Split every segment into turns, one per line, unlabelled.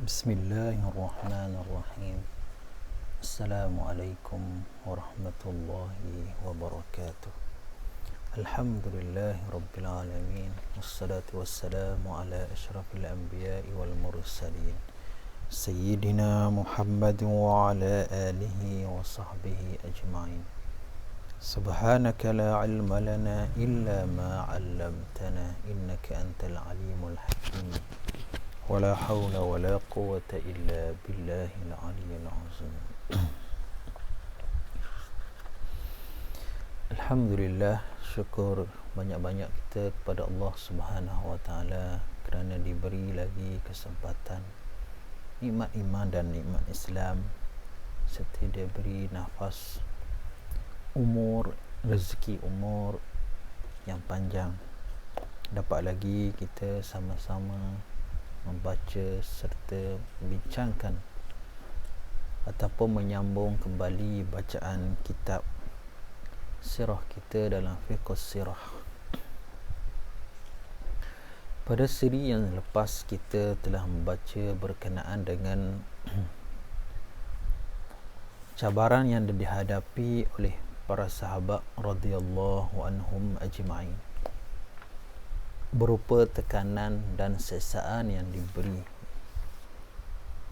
Bismillahirrahmanirrahim. Assalamualaikum warahmatullahi wabarakatuh. Alhamdulillahi rabbil alamin. Wassalatu wassalamu ala asyrafil anbiya'i wal mursalin, Sayyidina Muhammad wa ala alihi wa sahbihi ajma'in. Subhanaka la ilma lana illa ma 'allamtana innaka antal alimul hakim. ولا حول ولا قوة إلا بالله العلي العظيم. Alhamdulillah, syukur banyak-banyak kita kepada Allah Subhanahu wa taala kerana diberi lagi kesempatan nikmat iman dan nikmat Islam, serta diberi nafas umur, rezeki umur yang panjang, dapat lagi kita sama-sama membaca serta membincangkan ataupun menyambung kembali bacaan kitab sirah kita dalam fiqh sirah. Pada siri yang lepas kita telah membaca berkenaan dengan cabaran yang dihadapi oleh para sahabat radhiyallahu anhum ajma'in, berupa tekanan dan siksaan yang diberi,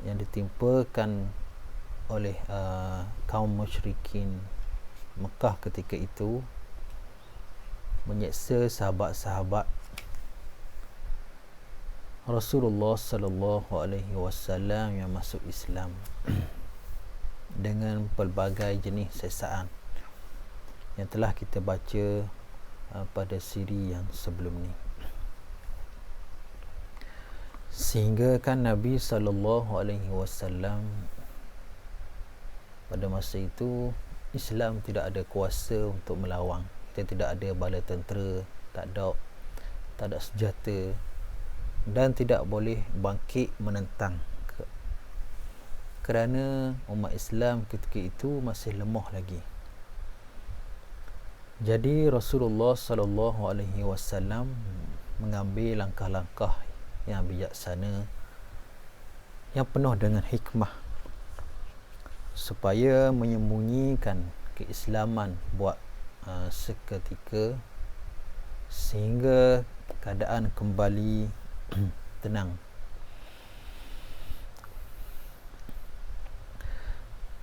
yang ditimpakan oleh kaum musyrikin Mekah ketika itu, menyeksa sahabat-sahabat Rasulullah sallallahu alaihi wasallam yang masuk Islam dengan pelbagai jenis siksaan yang telah kita baca pada siri yang sebelum ni. Sehingga kan Nabi sallallahu alaihi wasallam pada masa itu Islam tidak ada kuasa untuk melawang. Kita tidak ada bala tentera, tak ada senjata, dan tidak boleh bangkit menentang, kerana umat Islam ketika itu masih lemah lagi. Jadi Rasulullah sallallahu alaihi wasallam mengambil langkah-langkah yang bijaksana, yang penuh dengan hikmah, supaya menyembunyikan keislaman buat seketika, sehingga keadaan kembali tenang.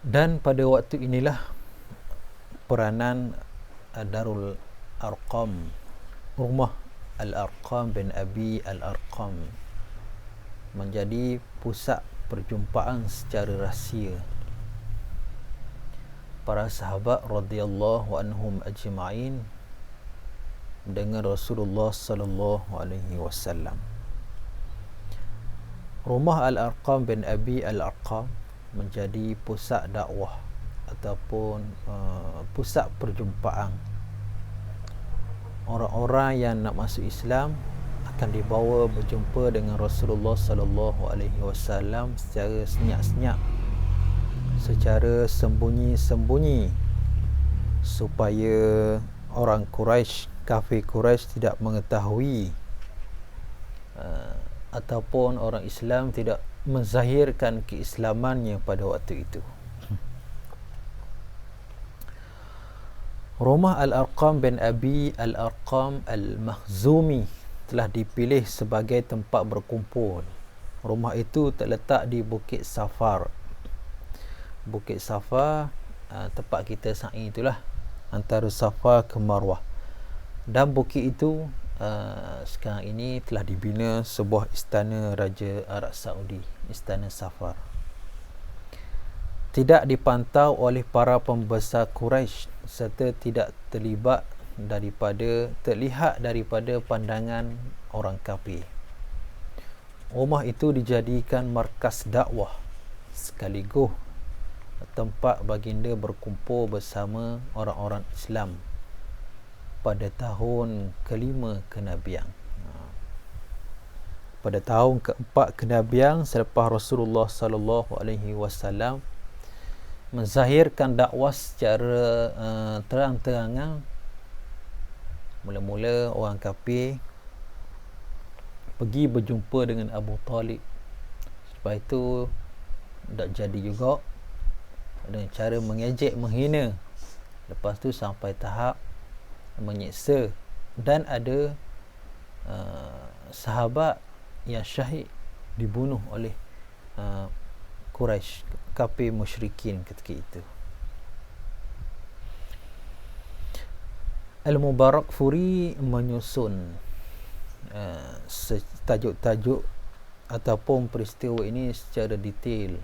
Dan pada waktu inilah peranan Darul Arqam, rumah Al-Arqam bin Abi Al-Arqam, menjadi pusat perjumpaan secara rahsia para sahabat radhiyallahu anhum ajma'in dengan Rasulullah sallallahu alaihi wasallam. Rumah Al-Arqam bin Abi Al-Arqam menjadi pusat dakwah ataupun pusat perjumpaan. Orang-orang yang nak masuk Islam akan dibawa berjumpa dengan Rasulullah sallallahu alaihi wasallam secara senyap-senyap, secara sembunyi-sembunyi, supaya orang Quraisy, kafir Quraisy tidak mengetahui ataupun orang Islam tidak menzahirkan keislamannya pada waktu itu. Rumah Al-Arqam bin Abi Al-Arqam Al-Makhzumi telah dipilih sebagai tempat berkumpul. Rumah itu terletak di Bukit Safar. Bukit Safar, tempat kita sa'i itulah, antara Safa ke Marwah. Dan bukit itu sekarang ini telah dibina sebuah istana Raja Arab Saudi, Istana Safar. Tidak dipantau oleh para pembesar Quraisy serta tidak terlihat daripada pandangan orang kafir. Rumah itu dijadikan markas dakwah sekaligus tempat baginda berkumpul bersama orang-orang Islam pada tahun kelima kenabian. Pada tahun keempat kenabian selepas Rasulullah sallallahu alaihi wasallam menzahirkan dakwah secara terang-terangan, mula-mula orang kafir pergi berjumpa dengan Abu Talib Lepas itu tak jadi juga, dengan cara mengejek, menghina. Lepas tu sampai tahap menyiksa. Dan ada sahabat yang syahid, dibunuh oleh Quraisy, kafir musyrikin ketika itu. Al-Mubarakfuri menyusun tajuk-tajuk ataupun peristiwa ini secara detail.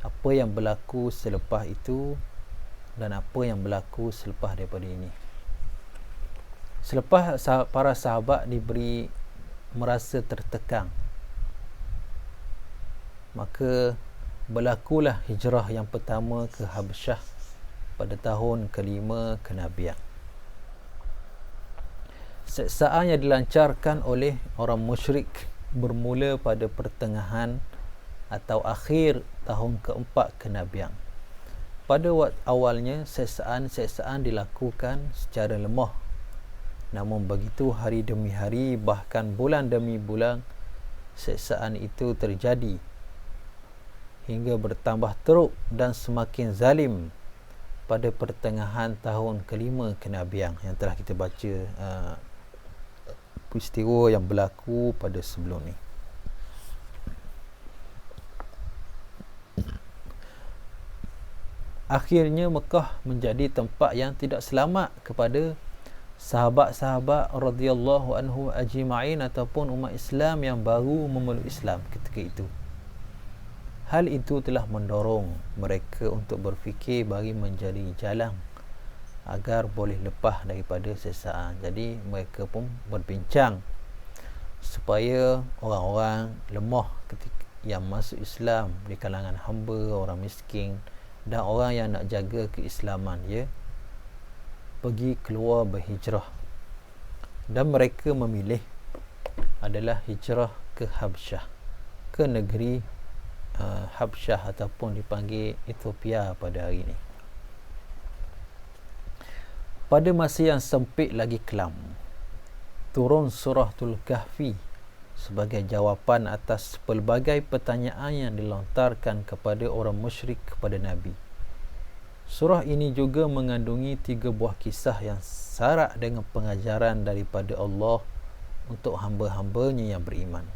Apa yang berlaku selepas itu dan apa yang berlaku selepas daripada ini. Selepas para sahabat merasa tertekan, maka berlakulah hijrah yang pertama ke Habsyah pada tahun ke-5 kenabian. Seksaan yang dilancarkan oleh orang musyrik bermula pada pertengahan atau akhir tahun ke-4 kenabian. Pada waktu awalnya, seksaan dilakukan secara lemah. Namun begitu hari demi hari, bahkan bulan demi bulan, seksaan itu terjadi hingga bertambah teruk dan semakin zalim pada pertengahan tahun ke-5 kenabian yang telah kita baca peristiwa yang berlaku pada sebelum ni. Akhirnya Mekah menjadi tempat yang tidak selamat kepada sahabat-sahabat radhiyallahu anhu ajma'in ataupun umat Islam yang baru memeluk Islam ketika itu. Hal itu telah mendorong mereka untuk berfikir bagi menjadi jalan agar boleh lepas daripada seksaan. Jadi mereka pun berbincang supaya orang-orang lemah ketika yang masuk Islam di kalangan hamba, orang miskin dan orang yang nak jaga keislaman, pergi keluar berhijrah. Dan mereka memilih adalah hijrah ke Habsyah, ke negeri Habsyah ataupun dipanggil Ethiopia pada hari ini. Pada masa yang sempit lagi kelam, turun Suratul Kahfi sebagai jawapan atas pelbagai pertanyaan yang dilontarkan kepada orang musyrik kepada Nabi. Surah ini juga mengandungi 3 buah kisah yang syarat dengan pengajaran daripada Allah untuk hamba-hambanya yang beriman.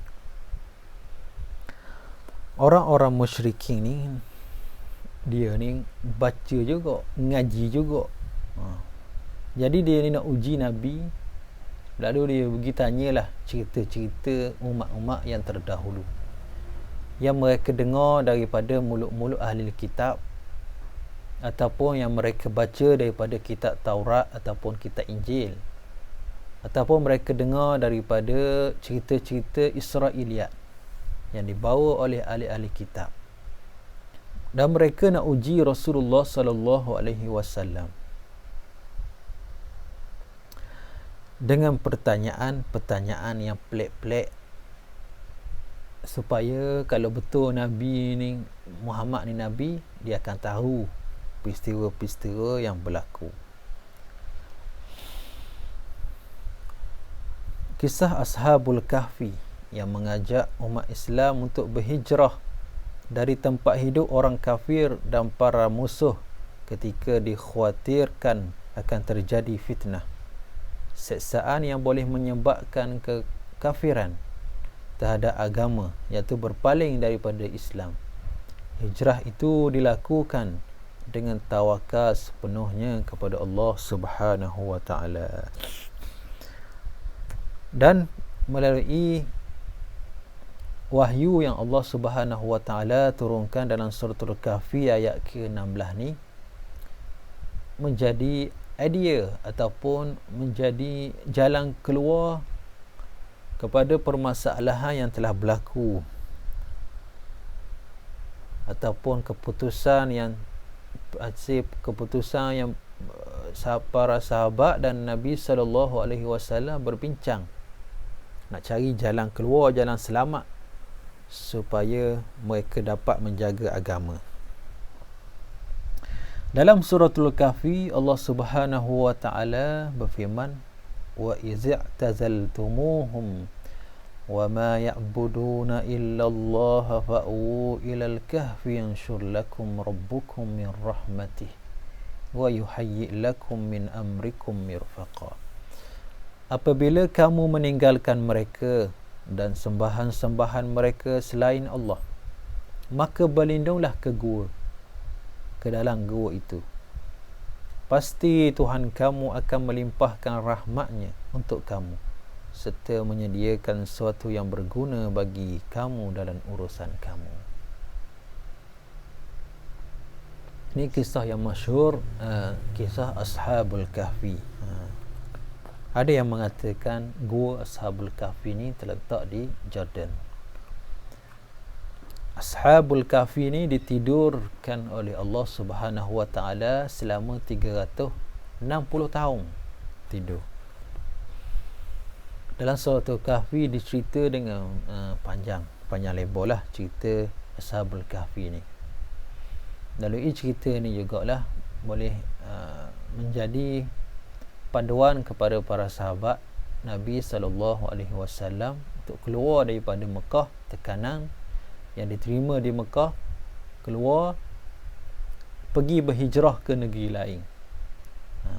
Orang-orang musyrikin ni, dia ni baca juga, ngaji juga. Jadi dia ni nak uji Nabi. Lalu dia pergi tanyalah cerita-cerita umat-umat yang terdahulu yang mereka dengar daripada mulut-mulut ahli kitab ataupun yang mereka baca daripada kitab Taurat ataupun kitab Injil, ataupun mereka dengar daripada cerita-cerita Israiliyat yang dibawa oleh ahli-ahli kitab. Dan mereka nak uji Rasulullah sallallahu alaihi wasallam dengan pertanyaan-pertanyaan yang pelik-pelik, supaya kalau betul Nabi ni, Muhammad ni Nabi, dia akan tahu peristiwa-peristiwa yang berlaku. Kisah Ashabul Kahfi yang mengajak umat Islam untuk berhijrah dari tempat hidup orang kafir dan para musuh ketika dikhawatirkan akan terjadi fitnah, seksaan yang boleh menyebabkan kekafiran terhadap agama, iaitu berpaling daripada Islam. Hijrah itu dilakukan dengan tawakal sepenuhnya kepada Allah Subhanahu wa taala dan melalui wahyu yang Allah Subhanahu wa taala turunkan dalam suratul Kahfi ayat ke-16 ni, menjadi idea ataupun menjadi jalan keluar kepada permasalahan yang telah berlaku ataupun keputusan yang para sahabat dan Nabi SAW berbincang nak cari jalan keluar, jalan selamat supaya mereka dapat menjaga agama. Dalam suratul Kahfi, Allah Subhanahu wa taala berfirman, wa iz'tazaltumuhum وما يعبدون إلا الله فأووا إلى الكهف ينشر لكم ربكم من رحمته ويهيئ لكم من أمركم مرفقا. Apabila kamu meninggalkan mereka dan sembahan-sembahan mereka selain Allah, maka berlindunglah ke gua, ke dalam gua itu. Pasti Tuhan kamu akan melimpahkan rahmatnya untuk kamu, serta menyediakan sesuatu yang berguna bagi kamu dalam urusan kamu. Ini kisah yang masyhur, kisah Ashabul Kahfi. Ada yang mengatakan gua Ashabul Kahfi ini terletak di Jordan. Ashabul Kahfi ini ditidurkan oleh Allah Subhanahu Wa Taala selama 360 tahun tidur. Dalam surah Kahfi dicerita dengan panjang lebar lah cerita Ashabul Kahfi ni. Melalui cerita ni jugalah boleh menjadi panduan kepada para sahabat Nabi SAW untuk keluar daripada Mekah, tekanan yang diterima di Mekah, keluar pergi berhijrah ke negeri lain.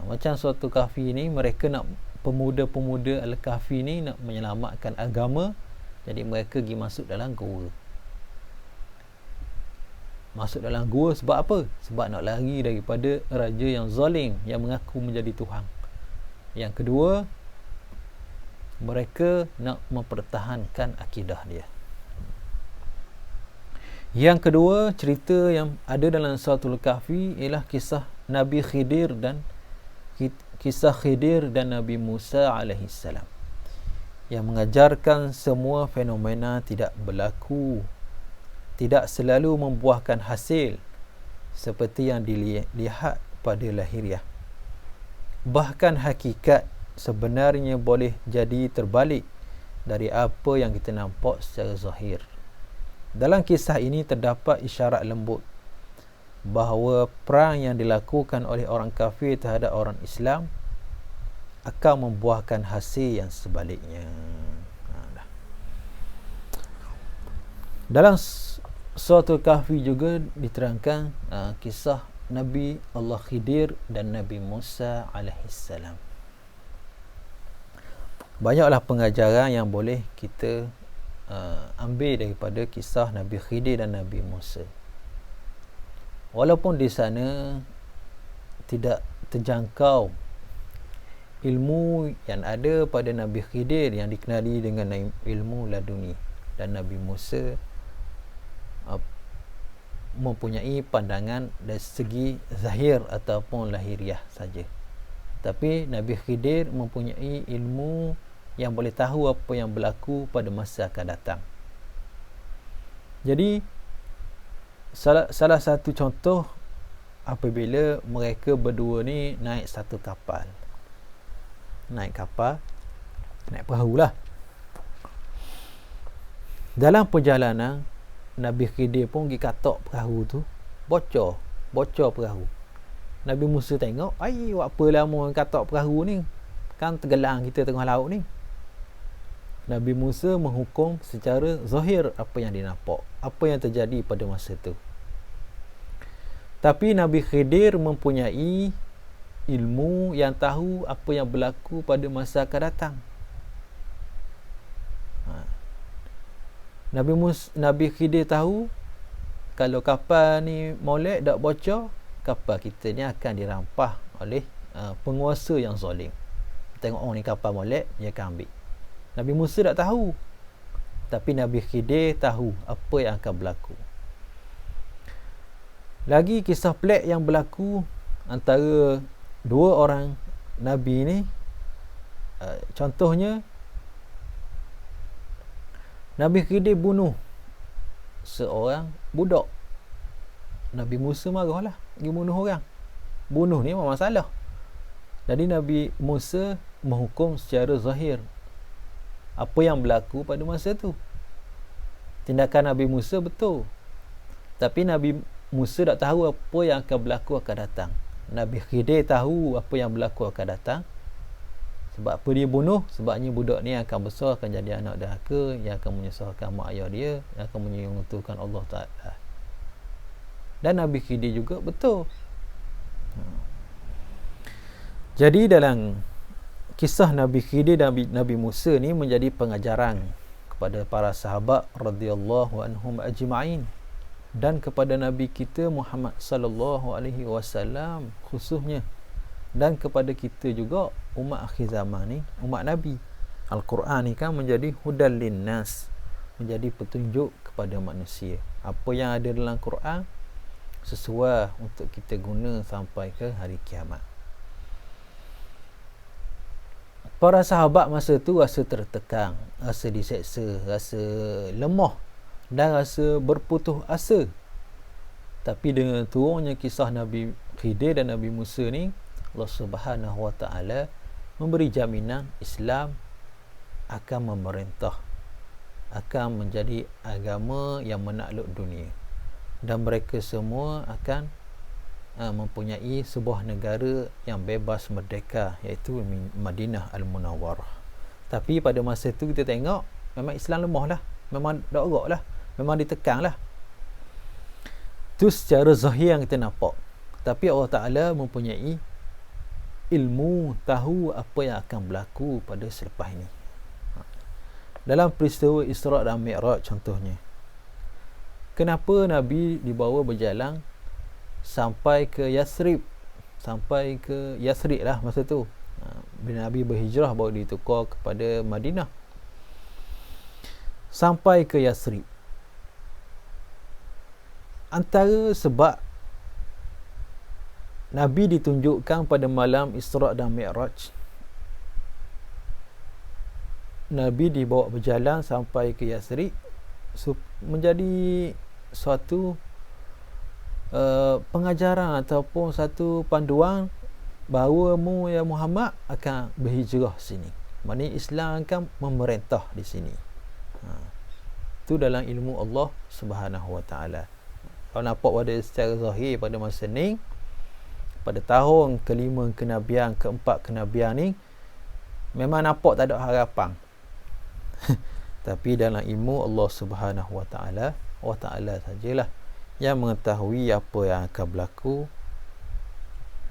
Macam suatu Kahfi ni, mereka nak, pemuda-pemuda Al-Kahfi ni nak menyelamatkan agama, jadi mereka pergi masuk dalam gua. Masuk dalam gua sebab apa? Sebab nak lari daripada raja yang zalim, yang mengaku menjadi Tuhan. Yang kedua, mereka nak mempertahankan akidah dia. Yang kedua, cerita yang ada dalam suratul Kahfi ialah kisah Nabi Khidir dan Nabi Musa alaihissalam, yang mengajarkan semua fenomena tidak berlaku, tidak selalu membuahkan hasil seperti yang dilihat pada lahiriah. Bahkan hakikat sebenarnya boleh jadi terbalik dari apa yang kita nampak secara zahir. Dalam kisah ini terdapat isyarat lembut bahawa perang yang dilakukan oleh orang kafir terhadap orang Islam akan membuahkan hasil yang sebaliknya. Dalam suratul Kahfi juga diterangkan kisah Nabi Allah Khidir dan Nabi Musa alaihissalam. Banyaklah pengajaran yang boleh kita ambil daripada kisah Nabi Khidir dan Nabi Musa. Walaupun di sana tidak terjangkau ilmu yang ada pada Nabi Khidir yang dikenali dengan ilmu laduni, dan Nabi Musa mempunyai pandangan dari segi zahir ataupun lahiriah saja. Tapi Nabi Khidir mempunyai ilmu yang boleh tahu apa yang berlaku pada masa akan datang. Jadi salah satu contoh apabila mereka berdua ni naik satu kapal. Naik perahu lah. Dalam perjalanan, Nabi Khidir pun pergi katok perahu tu, bocor perahu. Nabi Musa tengok, buat apa lama katok perahu ni, kan tenggelam kita tengah laut ni. Nabi Musa menghukum secara zahir apa yang dia nampak, apa yang terjadi pada masa tu. Tapi Nabi Khidir mempunyai ilmu yang tahu apa yang berlaku pada masa akan datang. Nabi Khidir tahu kalau kapal ni molek tak bocor, kapal kita ni akan dirampah oleh penguasa yang zalim. Tengok ni kapal molek, dia akan ambil. Nabi Musa tak tahu, tapi Nabi Khidir tahu apa yang akan berlaku. Lagi kisah pelik yang berlaku antara dua orang Nabi ni, contohnya Nabi Khidir bunuh seorang budak. Nabi Musa marahlah, pergi bunuh orang. Bunuh ni memang masalah. Jadi Nabi Musa menghukum secara zahir apa yang berlaku pada masa tu. Tindakan Nabi Musa betul, tapi Nabi Musa tak tahu apa yang akan berlaku akan datang. Nabi Khidir tahu apa yang berlaku akan datang, Sebab apa dia bunuh? Sebabnya budak ni akan besar, akan jadi anak derhaka, yang akan menyusahkan mak ayah dia, yang akan menyentuhkan Allah Ta'ala. Dan Nabi Khidir juga betul. Jadi dalam kisah Nabi Khidir dan Nabi Musa ni menjadi pengajaran kepada para sahabat radhiyallahu anhum ajma'in, dan kepada Nabi kita Muhammad sallallahu alaihi wasallam khususnya, dan kepada kita juga umat akhir zaman ni, umat Nabi. Al-Quran ni kan menjadi hudal linnas, menjadi petunjuk kepada manusia. Apa yang ada dalam Quran sesuai untuk kita guna sampai ke hari kiamat. Para sahabat masa tu rasa tertekan, rasa diseksa, rasa lemah dan rasa berputus asa. Tapi dengan turunnya kisah Nabi Khidir dan Nabi Musa ni, Allah Subhanahu wa Ta'ala memberi jaminan Islam akan memerintah, akan menjadi agama yang menakluk dunia, dan mereka semua akan mempunyai sebuah negara yang bebas merdeka, iaitu Madinah Al-Munawwarah. Tapi pada masa itu kita tengok memang Islam lemah lah, memang darak lah, memang ditekan lah. Itu secara zahir yang kita nampak. Tapi Allah Ta'ala mempunyai ilmu, tahu apa yang akan berlaku pada selepas ini. Dalam peristiwa Isra' dan Mi'raj contohnya, kenapa Nabi dibawa berjalan sampai ke Yathrib, sampai ke Yathrib lah masa tu. Bila Nabi berhijrah baru ditukar kepada Madinah. Sampai ke Yathrib, antara sebab Nabi ditunjukkan pada malam Isra' dan Mi'raj, Nabi dibawa berjalan sampai ke Yathrib, menjadi suatu pengajaran ataupun satu panduan bahawa ya Muhammad akan berhijrah sini. Maknanya Islam akan memerintah di sini. Itu dalam ilmu Allah Subhanahu wa Ta'ala. Kalau nampak pada secara zahir pada masa ni, pada tahun kelima kenabian, keempat kenabian ni, memang nampak tak ada harapan. Tapi dalam ilmu Allah Subhanahu wa Ta'ala, Allah Ta'ala sajalah yang mengetahui apa yang akan berlaku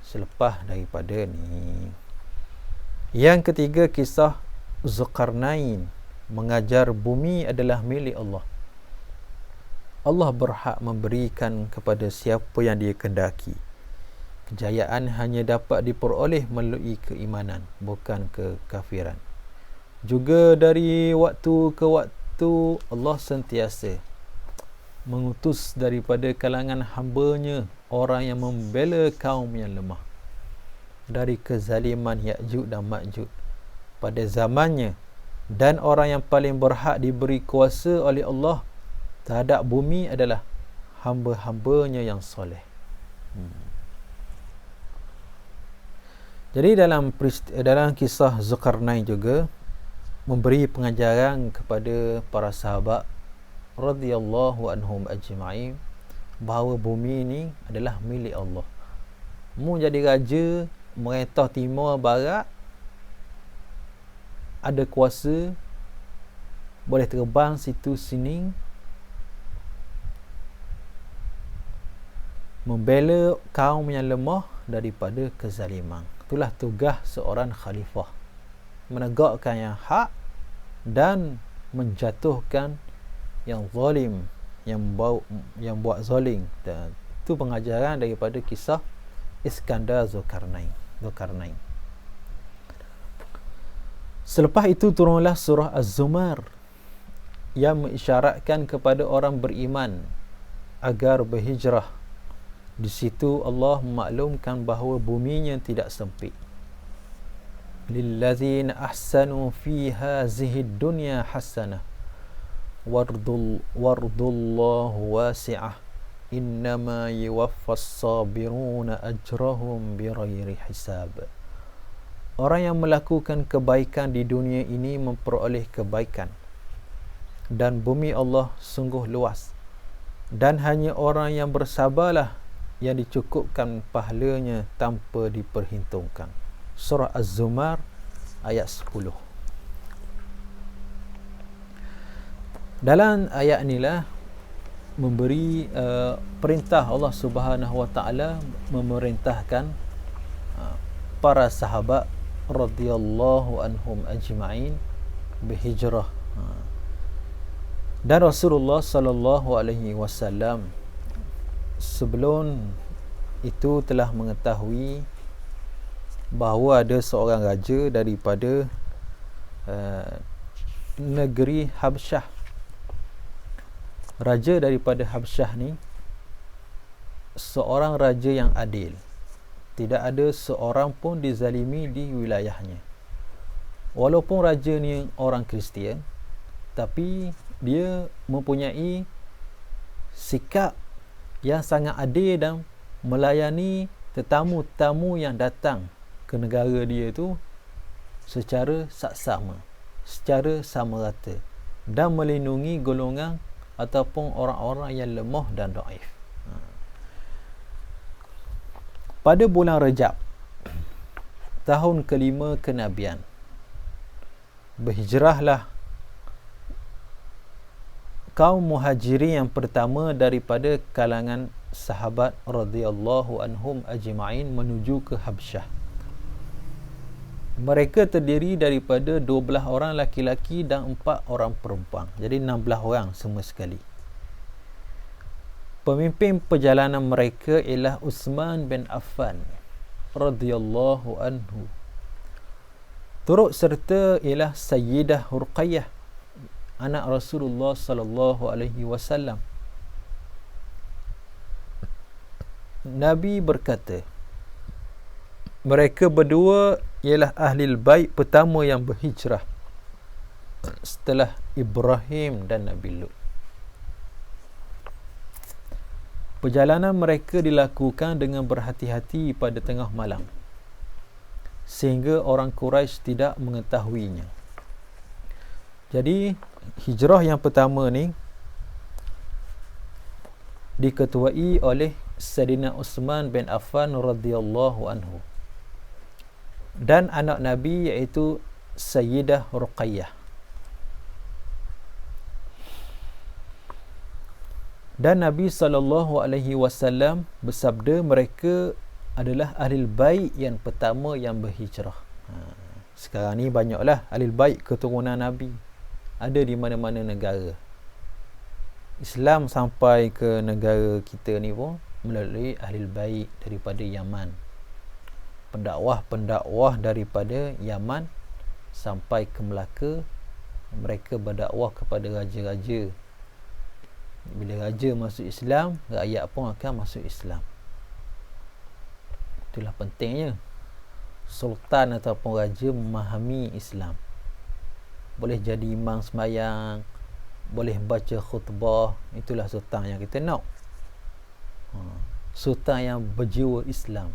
selepas daripada ni. Yang ketiga, kisah Zulkarnain mengajar bumi adalah milik Allah. Allah berhak memberikan kepada siapa yang dia kehendaki. Kejayaan hanya dapat diperoleh melalui keimanan, bukan kekafiran. Juga dari waktu ke waktu Allah sentiasa mengutus daripada kalangan hamba-Nya orang yang membela kaum yang lemah dari kezaliman Ya'juj dan Ma'juj pada zamannya, dan orang yang paling berhak diberi kuasa oleh Allah terhadap bumi adalah hamba-hamba-Nya yang soleh. Jadi dalam kisah Zulkarnain juga memberi pengajaran kepada para sahabat radhiyallahu anhum ajma'in bahawa bumi ini adalah milik Allah. Mu jadi raja, merintah timur barat, ada kuasa, boleh terbang situ sini, membela kaum yang lemah daripada kezaliman. Itulah tugas seorang khalifah, menegakkan yang hak dan menjatuhkan yang zalim, yang buat zalim. Dan itu pengajaran daripada kisah Iskandar Zulkarnain. Selepas itu turunlah surah Az-Zumar yang mengisyaratkan kepada orang beriman agar berhijrah. Di situ Allah memaklumkan bahawa buminya tidak sempit. Lillazina ahsanu fi hazihi dunya hasanah wardullahu wasi'ah innama yuwaffas sabiruna ajrahum bighairi hisab. Orang yang melakukan kebaikan di dunia ini memperoleh kebaikan, dan bumi Allah sungguh luas, dan hanya orang yang bersabarlah yang dicukupkan pahalanya tanpa diperhitungkan. Surah Az-Zumar ayat 10. Dalam ayat inilah memberi perintah Allah Subhanahu wa taala memerintahkan para sahabat radhiyallahu anhum ajma'in berhijrah. Dan Rasulullah sallallahu alaihi wasallam sebelum itu telah mengetahui bahawa ada seorang raja daripada negeri Habsyah. Raja daripada Habsyah ni seorang raja yang adil. Tidak ada seorang pun dizalimi di wilayahnya. Walaupun raja ni orang Kristian, tapi dia mempunyai sikap yang sangat adil dan melayani tetamu-tetamu yang datang ke negara dia itu secara saksama, secara sama rata, dan melindungi golongan ataupun orang-orang yang lemah dan dhaif. Pada bulan Rejab tahun kelima kenabian, berhijrahlah kaum muhajirin yang pertama daripada kalangan sahabat radhiyallahu anhum ajma'in menuju ke Habsyah. Mereka terdiri daripada 12 orang laki-laki dan 4 orang perempuan. Jadi 16 orang semua sekali. Pemimpin perjalanan mereka ialah Uthman bin Affan radhiyallahu anhu. Turut serta ialah Sayyidah Ruqayyah, anak Rasulullah sallallahu alaihi wasallam. Nabi berkata, mereka berdua ialah ahli bait pertama yang berhijrah setelah Ibrahim dan Nabi Lut. Perjalanan mereka dilakukan dengan berhati-hati pada tengah malam, sehingga orang Quraisy tidak mengetahuinya. Jadi hijrah yang pertama ni diketuai oleh Sayyidina Uthman bin Affan radhiyallahu anhu dan anak Nabi iaitu Sayyidah Ruqayyah. Dan Nabi SAW bersabda mereka adalah ahli bait yang pertama yang berhijrah. Sekarang ni banyaklah ahli bait keturunan Nabi. Ada di mana-mana negara. Islam sampai ke negara kita ni pun melalui ahli bait daripada Yaman. Pendakwah-pendakwah daripada Yaman sampai ke Melaka, mereka berdakwah kepada raja-raja. Bila raja masuk Islam, rakyat pun akan masuk Islam. Itulah pentingnya sultan ataupun raja memahami Islam. Boleh jadi imam sembahyang, boleh baca khutbah. Itulah sultan yang kita nak. Sultan yang berjiwa Islam,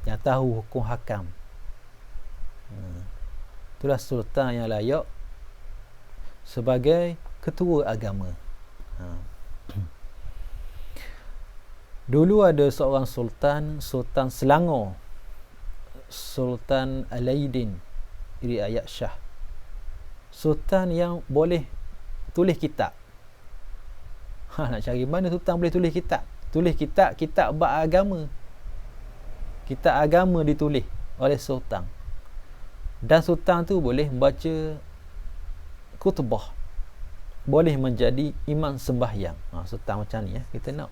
yang tahu hukum hakam. Itulah sultan yang layak sebagai ketua agama. Dulu ada seorang sultan, Sultan Selangor, Sultan Alaidin Riayat Shah. Sultan yang boleh tulis kitab. Nak cari mana sultan boleh tulis kitab? Tulis kitab bab agama. Kitab agama ditulis oleh sultan. Dan sultan tu boleh membaca khutbah, boleh menjadi imam sembahyang. Sultan macam ni kita nak.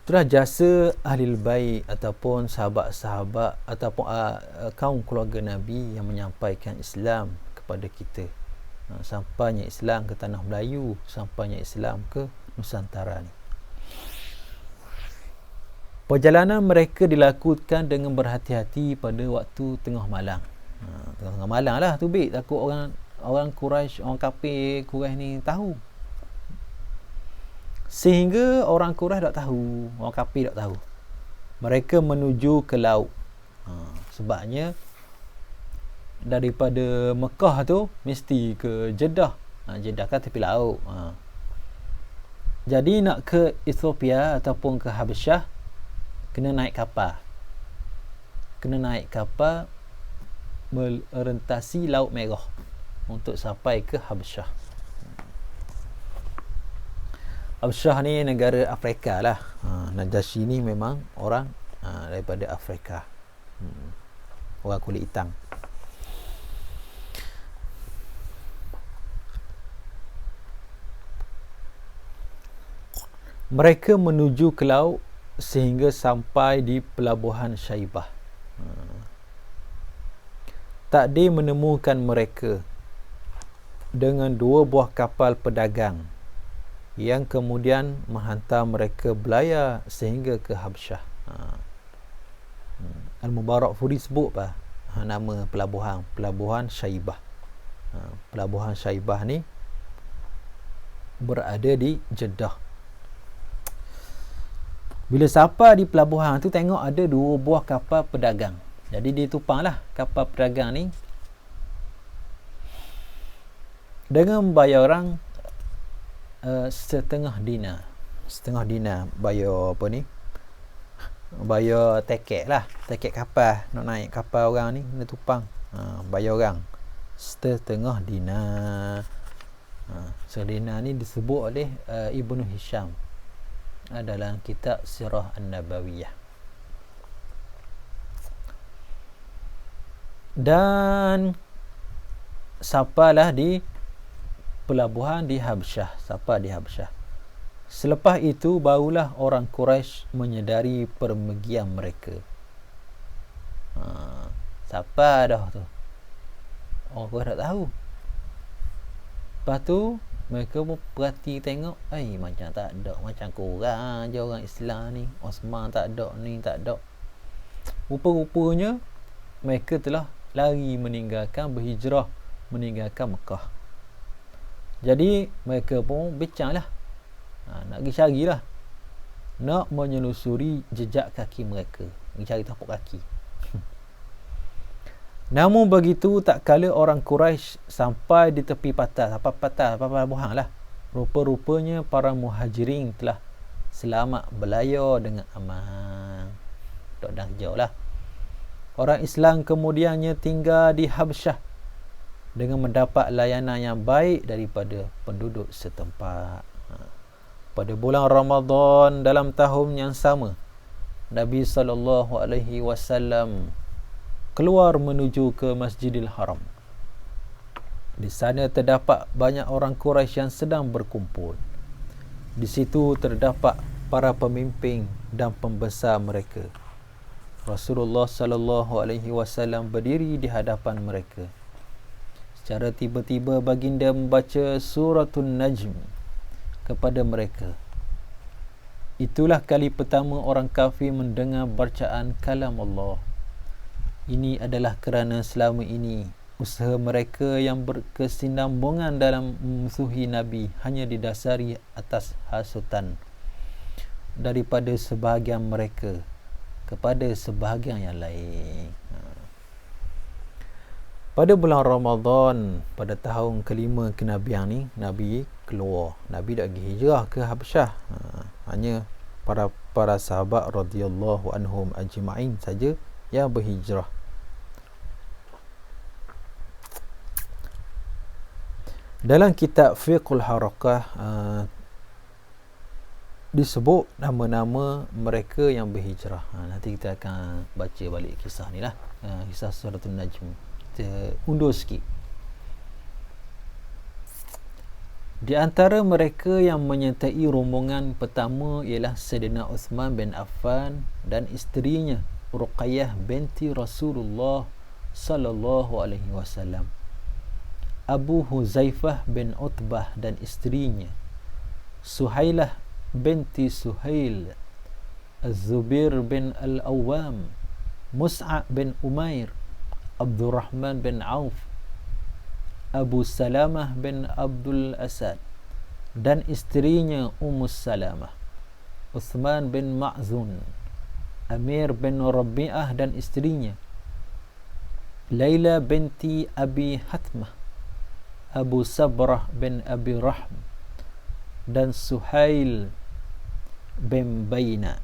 Itulah jasa ahli bait ataupun sahabat-sahabat ataupun kaum keluarga Nabi yang menyampaikan Islam kepada kita. Sampainya Islam ke tanah Melayu, sampainya Islam ke Nusantara ni. Perjalanan mereka dilakukan dengan berhati-hati pada waktu tengah malam. Tengah malam lah tu baik, takut orang Quraisy, orang kafir Quraisy ni tahu. Sehingga orang Quraisy tak tahu, orang kafir tak tahu. Mereka menuju ke laut. Sebabnya daripada Mekah tu mesti ke Jeddah. Jeddah kan tepi laut. Jadi nak ke Ethiopia ataupun ke Habsyah kena naik kapal merentasi Laut Merah untuk sampai ke Habsyah. Habsyah ni negara Afrika lah. Najasyi ni memang orang daripada Afrika, orang kulit hitam. Mereka menuju ke laut sehingga sampai di pelabuhan Syaibah. Takdir menemukan mereka dengan 2 buah kapal pedagang yang kemudian menghantar mereka belayar sehingga ke Habsyah. Al-Mubarakfuri sebut nama pelabuhan Syaibah. Pelabuhan Syaibah ni berada di Jeddah. Bila sampai di pelabuhan tu, tengok ada 2 buah kapal pedagang. Jadi dia tupanglah kapal pedagang ni dengan bayaran setengah dinar bayar bayar tiket lah, tiket kapal. Nak naik kapal orang ni kena tupang, bayar orang setengah dinar. Setengah dinar ni disebut oleh Ibnu Hisham dalam kitab Sirah An-Nabawiyah. Dan sampailah di pelabuhan di Habsyah. Selepas itu barulah orang Quraisy menyedari permegian mereka. Siapa dah tu? Orang Quraisy tak tahu. Lepas tu mereka pun perhati tengok, macam tak ada, macam korang je orang Islam ni. Osman tak ada, ni tak ada. Rupa-rupanya mereka telah lari berhijrah meninggalkan Mekah. Jadi mereka pun bincang lah, nak pergi carilah, nak menyelusuri jejak kaki mereka, pergi cari tapak kaki. Namun begitu, tak kala orang Quraisy sampai di tepi pelabuhan lah, rupa-rupanya para muhajirin telah selamat belayar dengan aman. Tak dah jauh lah. Orang Islam kemudiannya tinggal di Habsyah dengan mendapat layanan yang baik daripada penduduk setempat. Pada bulan Ramadan dalam tahun yang sama, Nabi SAW keluar menuju ke Masjidil Haram. Di sana terdapat banyak orang Quraisy yang sedang berkumpul. Di situ terdapat para pemimpin dan pembesar mereka. Rasulullah SAW berdiri di hadapan mereka. Secara tiba-tiba baginda membaca suratul Najm kepada mereka. Itulah kali pertama orang kafir mendengar bacaan kalam Allah. Ini adalah kerana selama ini usaha mereka yang berkesinambungan dalam memusuhi Nabi hanya didasari atas hasutan daripada sebahagian mereka kepada sebahagian yang lain. Pada bulan Ramadan pada tahun kelima kenabian ni, Nabi keluar. Nabi dah pergi hijrah ke Habsyah. Hanya para sahabat radhiyallahu anhum ajma'in saja yang berhijrah. Dalam kitab Fiqhul Harakah disebut nama-nama mereka yang berhijrah. Nanti kita akan baca balik kisah ni lah, kisah suratul Najm. Kita undur sikit. Di antara mereka yang menyertai rombongan pertama ialah Sayyidina Uthman bin Affan dan isterinya Ruqayyah binti Rasulullah sallallahu alaihi wasallam, Abu Huzaifah bin Utbah dan isterinya Suhailah binti Suhail, Az-Zubair bin Al-Awwam, Mus'ab bin Umair, Abdurrahman bin Auf, Abu Salamah bin Abdul Asad dan isterinya Ummu Salamah, Uthman bin Ma'zun, Amir bin Rabi'ah dan isterinya Laila binti Abi Hatmah, Abu Sabrah bin Abi Rahm dan Suhail bin Baina.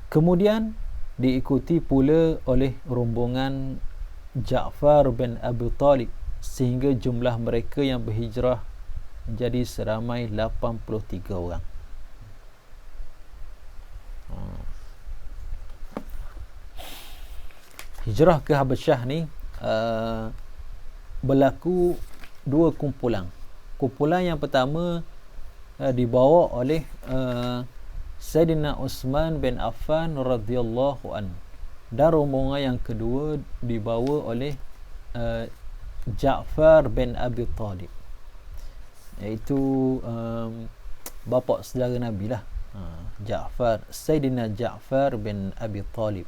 Kemudian diikuti pula oleh rombongan Ja'far bin Abi Talib, sehingga jumlah mereka yang berhijrah menjadi seramai 83 orang. Hijrah ke Habasyah ni berlaku dua kumpulan. Kumpulan yang pertama dibawa oleh Sayyidina Uthman bin Affan radhiyallahu anhu, dan rombongan yang kedua dibawa oleh Ja'far bin Abi Talib, iaitu bapa saudara Nabi lah, Sayyidina Ja'far bin Abi Talib.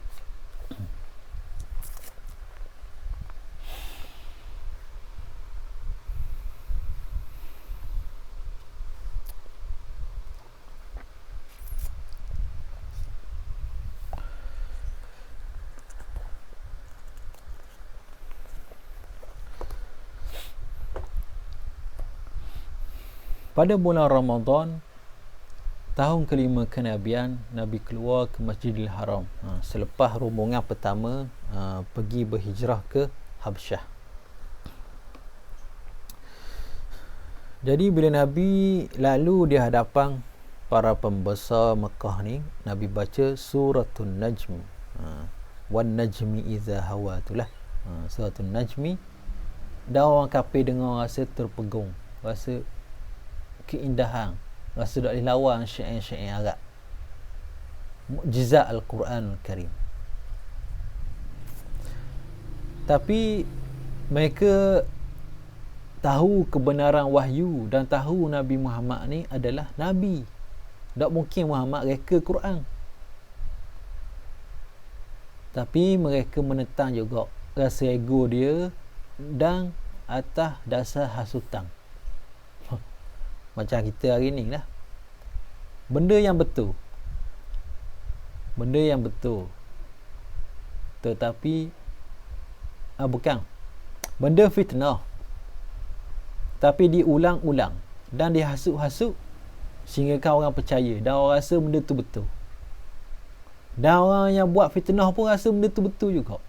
Pada bulan Ramadan tahun kelima kenabian, Nabi keluar ke Masjidil Haram selepas rombongan pertama pergi berhijrah ke Habsyah. Jadi bila Nabi lalu di hadapan para pembesar Mekah ni, Nabi baca Suratul Najm, wan najmi idza hawa, itulah Suratul Najmi. Dan orang kafir dengar rasa terpegung, rasa keindahan, rasa tak boleh lawan syair-syair Arab, mukjizat Al-Quran Al-Karim. Tapi mereka tahu kebenaran wahyu dan tahu Nabi Muhammad ni adalah Nabi. Tak mungkin Muhammad reka Quran. Tapi mereka menentang juga rasa ego dia dan atas dasar hasutan. Macam kita hari ni lah. Benda yang betul, tetapi bukan benda fitnah, tapi diulang-ulang dan dihasut-hasut sehingga orang percaya dan orang rasa benda tu betul. Dan orang yang buat fitnah pun rasa benda tu betul juga.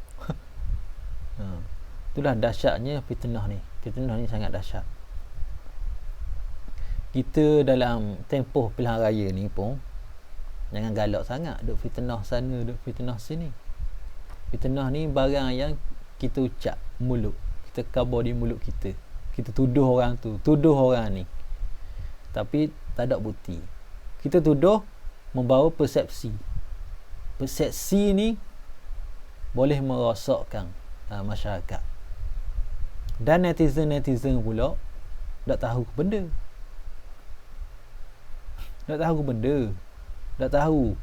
Itulah dahsyatnya fitnah ni. Fitnah ni sangat dahsyat. Kita dalam tempoh pilihan raya ni pun jangan galak sangat duk fitnah sana, duk fitnah sini. Fitnah ni barang yang kita ucap mulut, kita khabar di mulut kita. Kita tuduh orang tu, tuduh orang ni, tapi tak ada bukti. Kita tuduh membawa persepsi. Persepsi ni boleh merosakkan masyarakat. Dan netizen pula tak tahu benda. Tak tahu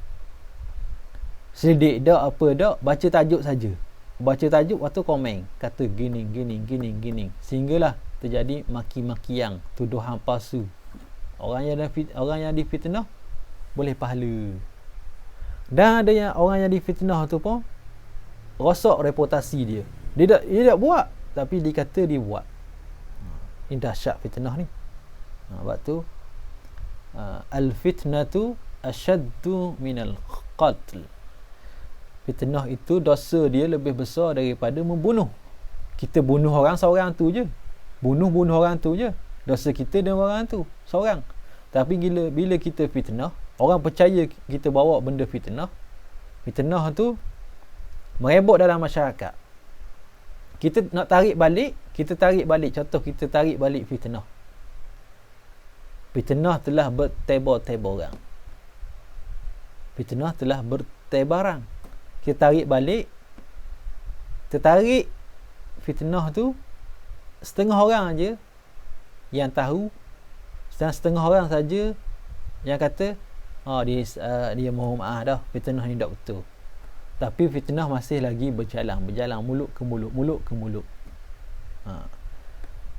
selidik dak apa dak, baca tajuk saja. Baca tajuk waktu komen kata gini, sehinggalah terjadi maki-makian, tuduhan palsu. Orang yang difitnah boleh pahala. Dan ada yang orang yang difitnah tu pun rosak reputasi dia. Dia tak buat, tapi dikata dia buat. Ini dahsyat fitnah ni. Sebab tu al-fitnatu asyaddu minal qatl. Fitnah itu dosa dia lebih besar daripada membunuh. Kita bunuh orang seorang tu je. Bunuh orang tu je. Dosa kita dengan orang tu seorang. Tapi bila kita fitnah, orang percaya kita bawa benda fitnah. Fitnah tu merebut dalam masyarakat. Kita nak tarik balik, contoh kita tarik balik fitnah. Fitnah telah bertebar-tebaran. Kita tarik balik, tertarik fitnah tu setengah orang aja yang tahu, dan setengah orang saja yang kata dia mohon maaf dah, fitnah ni tak betul. Tapi fitnah masih lagi berjalan mulut ke mulut.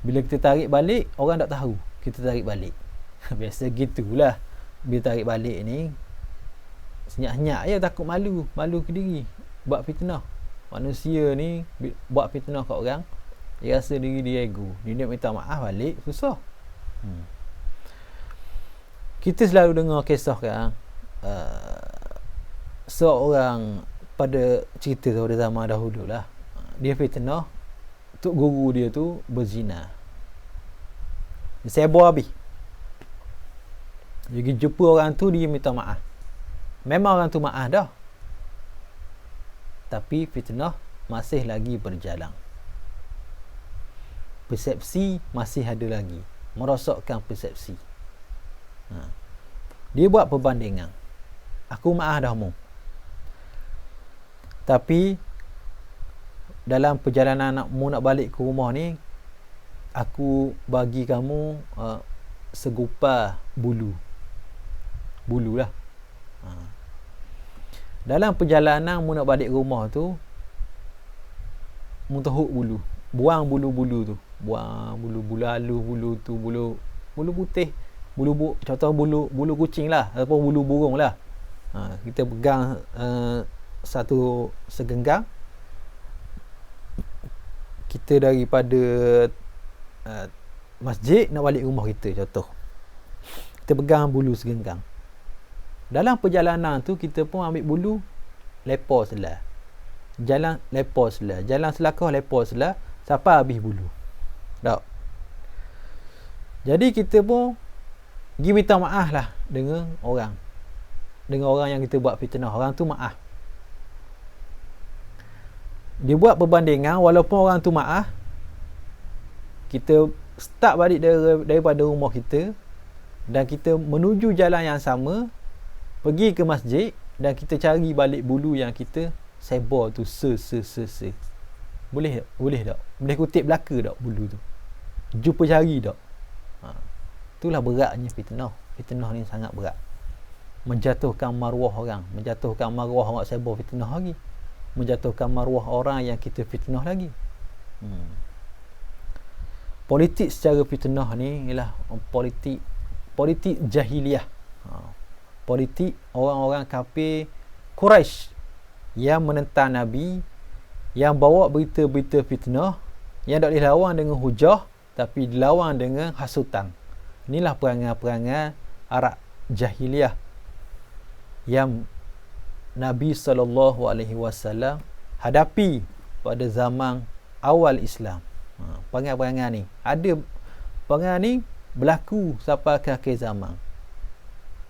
Bila kita tarik balik, orang tak tahu kita tarik balik. Biasa gitulah. Bila tarik balik ni senyap-senyap je, takut malu ke diri buat fitnah. Manusia ni buat fitnah kat orang, dia rasa diri dia ego. Dia minta maaf balik susah. Kita selalu dengar kisah kan, seorang pada cerita pada zaman dahulu lah, dia fitnah tok guru dia tu berzina. Dia sebo habis. Dia pergi jumpa orang tu, dia minta maaf. Memang orang tu maaf dah, tapi fitnah masih lagi berjalan. Persepsi masih ada lagi, merosakkan persepsi. Dia buat perbandingan, aku maaf dah mu, tapi dalam perjalanan mu nak balik ke rumah ni, aku bagi kamu segupar bulu lah. Dalam perjalanan mu nak balik ke rumah tu, mu tahuk bulu, buang bulu-bulu tu, buang bulu-bulu halus, bulu tu, bulu putih, contoh bulu kucing lah, ataupun bulu burung lah. Kita pegang satu segenggam, kita daripada masjid nak balik rumah kita, contoh kita pegang bulu segenggam. Dalam perjalanan tu kita pun ambil bulu, lepas selah, jalan lepas selah, jalan selakah lepas selah, sampai habis bulu tak. Jadi kita pun pergi minta maaf lah dengan orang yang kita buat fitnah. Orang tu maaf, dia buat perbandingan, walaupun orang tu maaf, kita start balik daripada rumah kita dan kita menuju jalan yang sama, pergi ke masjid, dan kita cari balik bulu yang kita sebar tu. Boleh tak? Boleh kutip belaka tak bulu tu? Jumpa cari tak? Itulah beratnya fitnah. Fitnah ni sangat berat, menjatuhkan maruah orang, menjatuhkan maruah orang sebar fitnah lagi, menjatuhkan maruah orang yang kita fitnah lagi. Politik secara fitnah ni ialah politik jahiliah. Politik orang-orang kafir Quraisy yang menentang Nabi, yang bawa berita-berita fitnah, yang tak dilawan dengan hujah, tapi dilawan dengan hasutan. Inilah perangai-perangai Arab jahiliah yang Nabi SAW hadapi pada zaman awal Islam. Perangai-perangai ni ada, perangai ni berlaku sampai ke akhir zaman.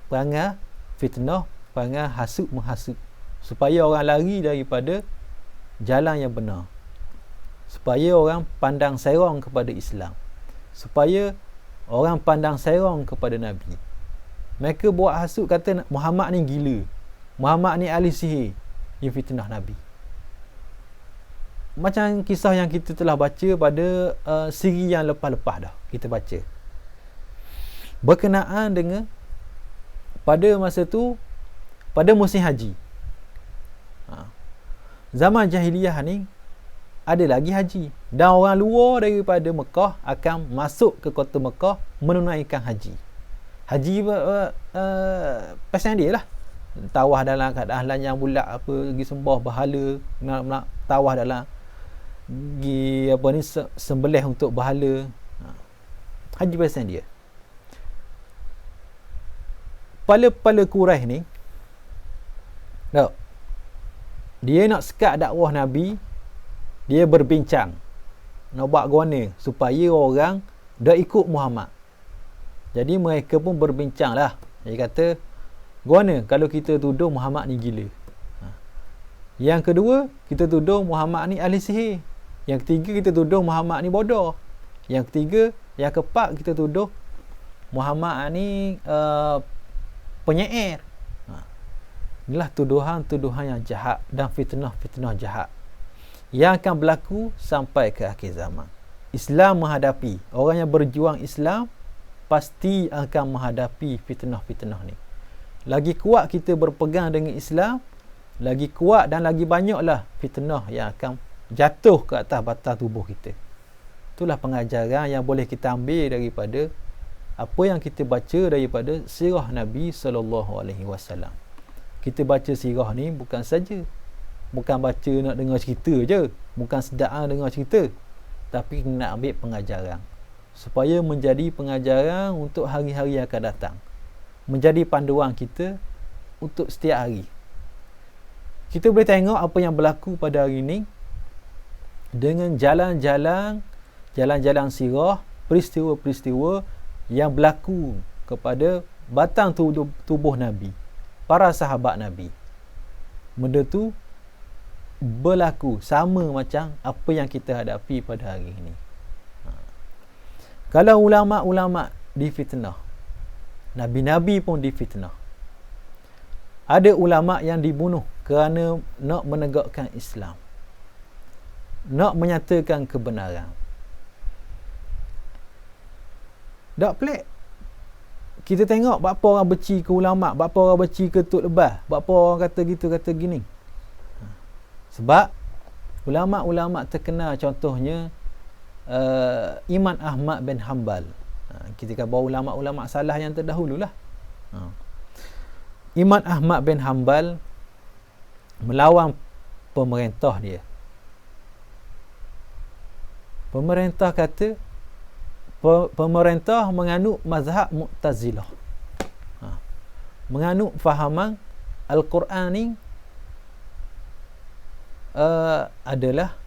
Perangai fitnah, perangai hasud menghasut, supaya orang lari daripada jalan yang benar, supaya orang pandang serong kepada Islam, supaya orang pandang serong kepada Nabi. Mereka buat hasud, kata Muhammad ni gila, Muhammad ni ahli sihir, yang fitnah Nabi. Macam kisah yang kita telah baca pada siri yang lepas-lepas dah kita baca, berkenaan dengan pada masa tu, pada musim haji. Zaman jahiliyah ni ada lagi haji, dan orang luar daripada Mekah akan masuk ke kota Mekah menunaikan haji. Haji pasal dia lah, tawaf dalam keadaan yang bulat, apa, pergi sembah berhala, nak tawaf dalam, pergi apa ni, sembelih untuk berhala. Haji pasal dia. Kepala-kepala Quraisy ni tak, dia nak sekat dakwah Nabi, dia berbincang nak buat guna supaya orang dah ikut Muhammad. Jadi mereka pun berbincang lah. Dia kata, guna kalau kita tuduh Muhammad ni gila. Yang kedua, kita tuduh Muhammad ni ahli sihir. Yang ketiga, kita tuduh Muhammad ni bodoh. Yang ketiga, yang keempat, kita tuduh Muhammad ni penyair. Inilah tuduhan-tuduhan yang jahat dan fitnah-fitnah jahat yang akan berlaku sampai ke akhir zaman. Islam menghadapi, orang yang berjuang Islam pasti akan menghadapi fitnah-fitnah ni. Lagi kuat kita berpegang dengan Islam, lagi kuat dan lagi banyaklah fitnah yang akan jatuh ke atas batas tubuh kita. Itulah pengajaran yang boleh kita ambil daripada apa yang kita baca daripada sirah Nabi SAW. Kita baca sirah ni bukan baca nak dengar cerita je, bukan sedap dengar cerita, tapi nak ambil pengajaran supaya menjadi pengajaran untuk hari-hari yang akan datang, menjadi panduan kita untuk setiap hari. Kita boleh tengok apa yang berlaku pada hari ini dengan jalan-jalan sirah, peristiwa-peristiwa yang berlaku kepada batang tubuh Nabi, para sahabat Nabi. Benda tu berlaku sama macam apa yang kita hadapi pada hari ini. Kalau ulama-ulama difitnah, nabi-nabi pun difitnah. Ada ulama yang dibunuh kerana nak menegakkan Islam, nak menyatakan kebenaran. Tak pelik. Kita tengok berapa orang benci ke ulama, berapa orang benci ke Tok Lebah, berapa orang kata gitu, kata gini. Sebab ulama-ulama terkenal, contohnya Imam Ahmad bin Hanbal. Kita kan bawa ulama-ulama salah yang terdahululah. Imam Ahmad bin Hanbal melawan pemerintah dia. Pemerintah kata pemerintah menganut mazhab Mu'tazilah. Menganut fahaman Al-Quran ni adalah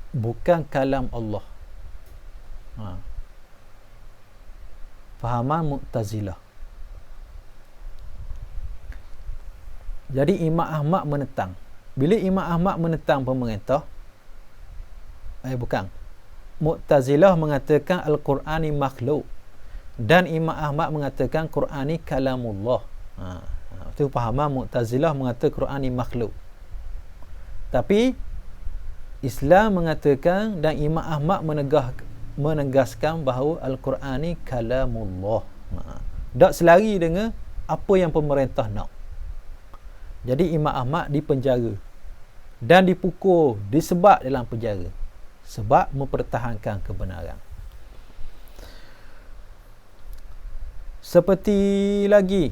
bukan kalam Allah. Fahaman Mu'tazilah. Jadi Imam Ahmad menentang. Bila Imam Ahmad menentang pemerintah, bukan, Mu'tazilah mengatakan Al-Quran ni makhluk, dan Imam Ahmad mengatakan Quran ni kalamullah. Itu fahaman Mu'tazilah mengatakan Quran ni makhluk. Tapi Islam mengatakan dan Imam Ahmad menegaskan bahawa Al-Quran ni kalamullah. Tak selari dengan apa yang pemerintah nak. Jadi Imam Ahmad dipenjara dan dipukul, disebat dalam penjara sebab mempertahankan kebenaran. Seperti lagi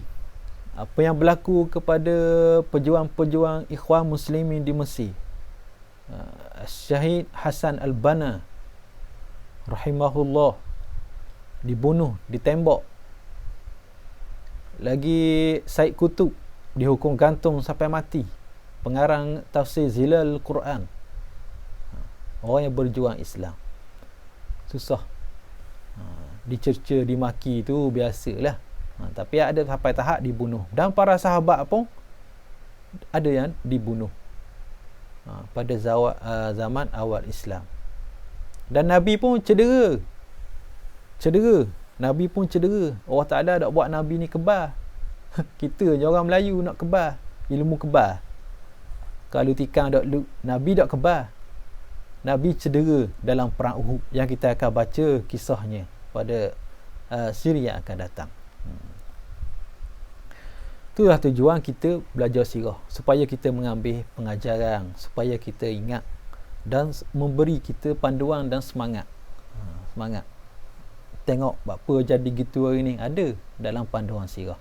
apa yang berlaku kepada pejuang-pejuang Ikhwan Muslimin di Mesir. Syahid Hasan Al-Banna rahimahullah dibunuh, ditembak. Lagi Said Qutb dihukum gantung sampai mati, pengarang tafsir Zilal Quran. Orang yang berjuang Islam susah, dicerca, dimaki tu biasalah. Tapi ada sampai tahap dibunuh, dan para sahabat pun ada yang dibunuh pada zaman awal Islam. Dan Nabi pun cedera. Nabi pun cedera. Allah Ta'ala tak buat Nabi ni kebal. Kita je orang Melayu nak kebal, ilmu kebal. Kalau tikang tak Nabi tak kebal. Nabi cedera dalam perang Uhud yang kita akan baca kisahnya pada siri yang akan datang. Itulah tujuan kita belajar sirah, supaya kita mengambil pengajaran, supaya kita ingat dan memberi kita panduan dan semangat. Semangat. Tengok apa jadi gitu hari ni, ada dalam panduan sirah.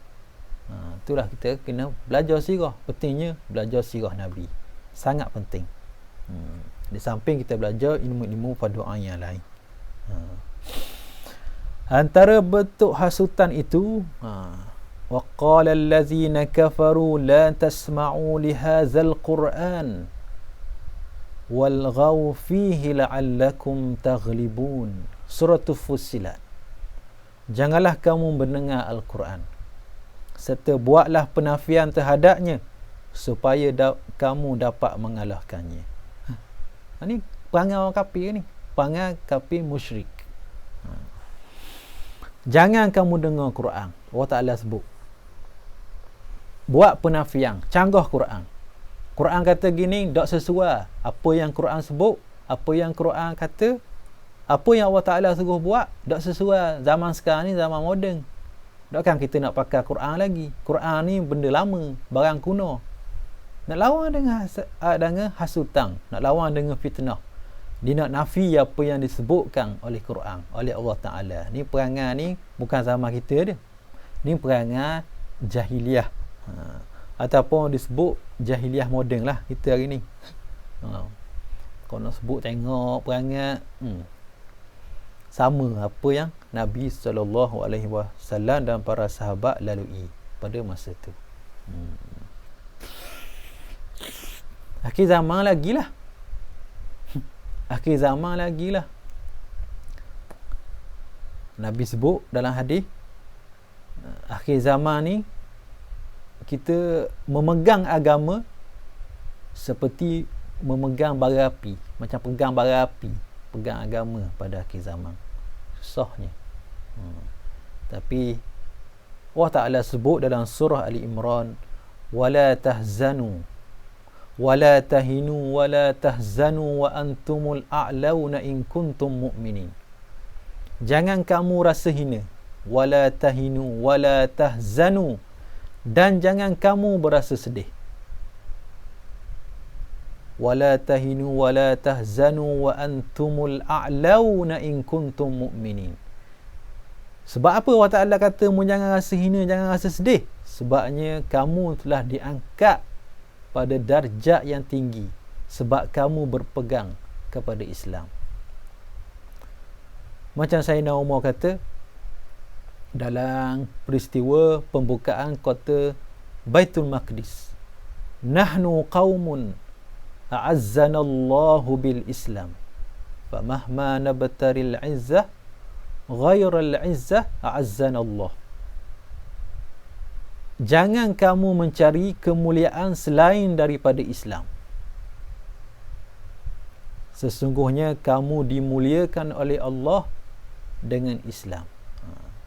Itulah kita kena belajar sirah. Pentingnya belajar sirah Nabi. Sangat penting. Di samping kita belajar ilmu-ilmu panduan yang lain. Antara bentuk hasutan itu, wa qala allazina kafaru la tasma'u li hadzal Qur'an walghaw fihi la'allakum taghlibun. Surah Fussilat. Janganlah kamu mendengar Al-Quran, serta buatlah penafian terhadapnya supaya kamu dapat mengalahkannya. Ini perangai orang kafir ni, perangai kafir musyrik. Jangan kamu dengar Quran. Allah Ta'ala sebut, buat penafian, canggah Quran. Quran kata gini, tak sesuai apa yang Quran sebut, apa yang Quran kata, apa yang Allah Ta'ala suruh buat, tak sesuai. Zaman sekarang ni zaman moden. Takkan kita nak pakai Quran lagi. Quran ni benda lama, barang kuno. Nak lawan dengan hasutan, nak lawan dengan fitnah. Dia nak nafi apa yang disebutkan oleh Quran, oleh Allah Ta'ala. Ni perangai ni bukan zaman kita dia. Ni perangai jahiliah. Ataupun disebut jahiliah moden lah kita hari ni. Kalau nak sebut, tengok perangai sama apa yang Nabi SAW dan para sahabat lalui pada masa tu. Akhir zaman lagi lah. Akhir zaman lagi lah. Nabi sebut dalam hadis, akhir zaman ni kita memegang agama seperti memegang bara api, macam pegang bara api, pegang agama pada akhir zaman. Susahnya. Tapi Allah Ta'ala sebut dalam surah Ali Imran, wala tahzanu wala tahinu wala tahzanu wa antumul a'launa in kuntum mu'minin. Jangan kamu rasa hina, wala tahinu wala tahzanu, dan jangan kamu berasa sedih. Wala tahinu wala tahzanu wa antumul a'launa in kuntum mu'minin. Sebab apa Allah Ta'ala kata jangan rasa hina, jangan rasa sedih? Sebabnya kamu telah diangkat pada darjat yang tinggi sebab kamu berpegang kepada Islam. Macam Sayyidina Umar kata dalam peristiwa pembukaan kota Baitul Maqdis, nahnu qaumun a'azzana Allahu bil Islam famahma nabtaril izzah ghairal izzah a'azzana Allah. Jangan kamu mencari kemuliaan selain daripada Islam. Sesungguhnya kamu dimuliakan oleh Allah dengan Islam.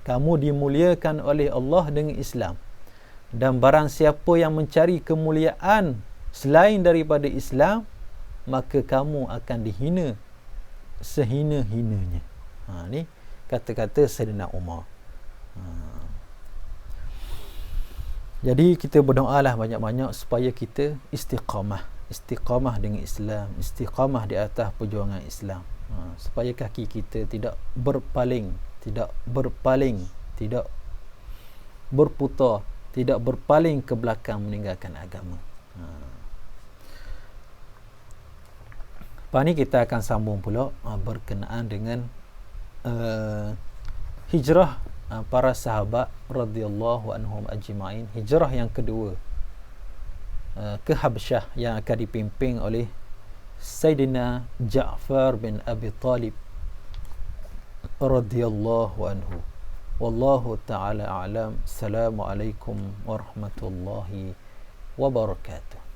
Kamu dimuliakan oleh Allah dengan Islam. Dan barang siapa yang mencari kemuliaan selain daripada Islam, maka kamu akan dihina sehina-hinanya. Ni kata-kata Sayyidina Umar. Jadi kita berdoalah banyak-banyak supaya kita istiqamah dengan Islam, istiqamah di atas perjuangan Islam. Supaya kaki kita tidak berpaling, tidak berputar, tidak berpaling ke belakang meninggalkan agama. Lepas ni kita akan sambung pula berkenaan dengan hijrah para sahabat radhiyallahu anhum ajma'in, hijrah yang kedua ke Habsyah yang akan dipimpin oleh Sayyidina Ja'far bin Abi Talib radhiyallahu anhu. Wallahu ta'ala a'lam. Assalamualaikum warahmatullahi wabarakatuh.